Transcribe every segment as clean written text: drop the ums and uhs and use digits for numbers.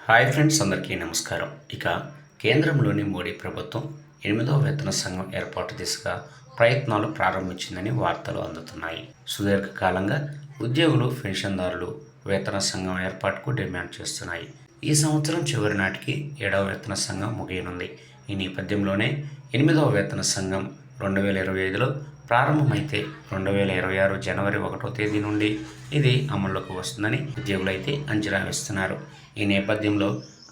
Hi friends, అందరికీ నమస్కారం. ఇక కేంద్రంలోని మోడీ ప్రభుత్వం 8వ వేతన సంఘం ఏర్పాటు దిశగా ప్రయత్నాలు ప్రారంభించిందని వార్తలు అందుతున్నాయి. సుదీర్ఘకాలంగా ఉద్యోగులు, పెన్షన్దారులు వేతన సంఘం ఏర్పాటుకు డిమాండ్ చేస్తున్నాయి. ఈ సంవత్సరం చివరి నాటికి 7వ వేతన సంఘం ముగియనుంది. ఈ నేపథ్యంలోనే 8వ వేతన సంఘం 2025లో ప్రారంభమైతే 2026 జనవరి 1వ తేదీ నుండి ఇది అమల్లోకి వస్తుందని ఉద్యోగులైతే అంచనా వేస్తున్నారు. ఈ నేపథ్యంలో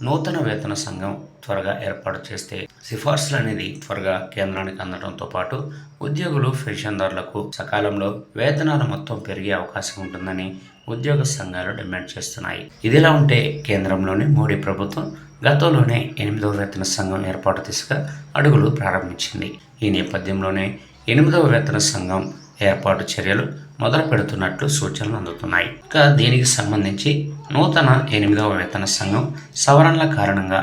నూతన వేతన సంఘం త్వరగా ఏర్పాటు చేస్తే సిఫార్సులు అనేది త్వరగా కేంద్రానికి అందడంతో పాటు ఉద్యోగులు, పెన్షన్దారులకు సకాలంలో వేతనాలు మొత్తం పెరిగే అవకాశం ఉంటుందని ఉద్యోగ సంఘాలు డిమాండ్ చేస్తున్నాయి. ఇదిలా ఉంటే కేంద్రంలోని మోడీ ప్రభుత్వం గతంలోనే 8వ వేతన సంఘం ఏర్పాటు దిశగా అడుగులు ప్రారంభించింది. ఈ నేపథ్యంలోనే 8వ వేతన సంఘం ఏర్పాటు చర్యలు మొదలు పెడుతున్నట్లు సూచనలు అందుతున్నాయి. ఇక దీనికి సంబంధించి నూతన 8వ వేతన సంఘం సవరణల కారణంగా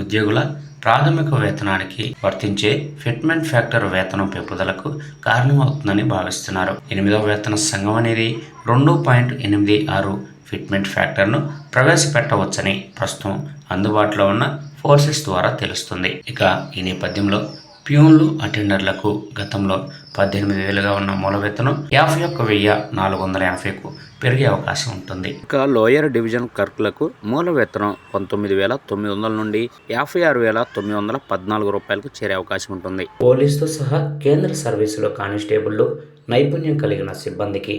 ఉద్యోగుల ప్రాథమిక వేతనానికి వర్తించే ఫిట్మెంట్ ఫ్యాక్టర్ వేతనం పెంపుదలకు కారణమవుతుందని భావిస్తున్నారు. 8వ వేతన సంఘం అనేది 2.86 ఫిట్మెంట్ ఫ్యాక్టర్ను ప్రవేశపెట్టవచ్చని ప్రస్తుతం అందుబాటులో ఉన్న ఫోర్సెస్ ద్వారా తెలుస్తుంది. ఇక ఈ నేపథ్యంలో ప్యూన్లు, అటెండర్లకు గతంలో 18,000గా ఉన్న మూల వేతనం 51,480కు పెరిగే అవకాశం ఉంటుంది. ఇక లోయర్ డివిజన్ క్లర్కులకు మూల వేతనం 19,900 నుండి 56,914 రూపాయలకు చేరే అవకాశం ఉంటుంది. పోలీసుతో సహా కేంద్ర సర్వీసులో కానిస్టేబుళ్లు, నైపుణ్యం కలిగిన సిబ్బందికి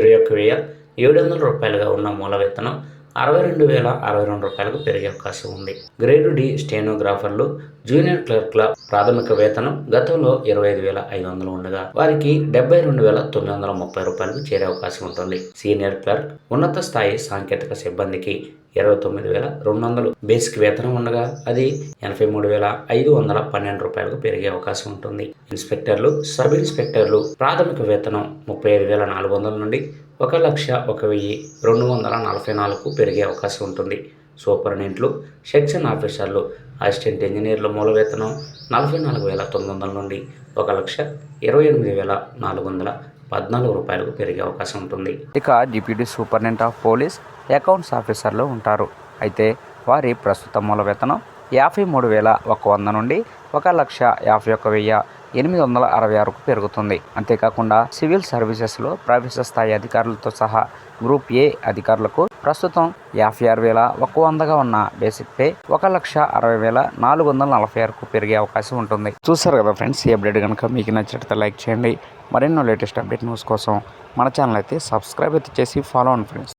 21,700 రూపాయలుగా ఉన్న మూల వేతనం 62,062 రూపాయలకు పెరిగే అవకాశం ఉంది. గ్రేడ్ డి స్టెనోగ్రాఫర్లు, జూనియర్ క్లర్క్ల ప్రాథమిక వేతనం గతంలో 25,500 ఉండగా వారికి 72,930 రూపాయలకు చేరే అవకాశం ఉంటుంది. సీనియర్ క్లర్క్, ఉన్నత స్థాయి సాంకేతిక సిబ్బందికి 29,200 బేసిక్ వేతనం ఉండగా అది 83,512 రూపాయలకు పెరిగే అవకాశం ఉంటుంది. ఇన్స్పెక్టర్లు, సబ్ ఇన్స్పెక్టర్లు ప్రాథమిక వేతనం 35,400 నుండి 1,01,244కు పెరిగే అవకాశం ఉంటుంది. సూపరింటెండెంట్లు, సెక్షన్ ఆఫీసర్లు, అసిస్టెంట్ ఇంజనీర్ల మూల వేతనం 44,900 నుండి 1,28,414 రూపాయలకు పెరిగే అవకాశం ఉంటుంది. ఇక deputy superintendent of police, accounts ఆఫీసర్లు ఉంటారు. అయితే వారి ప్రస్తుత మూల వేతనం 53,100 నుండి 1,51,866కు పెరుగుతుంది. అంతేకాకుండా సివిల్ సర్వీసెస్లో ప్రొఫెసర్ స్థాయి అధికారులతో సహా గ్రూప్ ఏ అధికారులకు ప్రస్తుతం 56,100గా ఉన్న బేసిక్ పే 1,60,446కు పెరిగే అవకాశం ఉంటుంది. చూసారు కదా ఫ్రెండ్స్, ఈ అప్డేట్ కనుక మీకు నచ్చినట్లయితే లైక్ చేయండి. మరెన్నో లేటెస్ట్ అప్డేట్ న్యూస్ కోసం మన ఛానల్ అయితే సబ్స్క్రైబ్ అయితే చేసి ఫాలో అవ్వండి ఫ్రెండ్స్.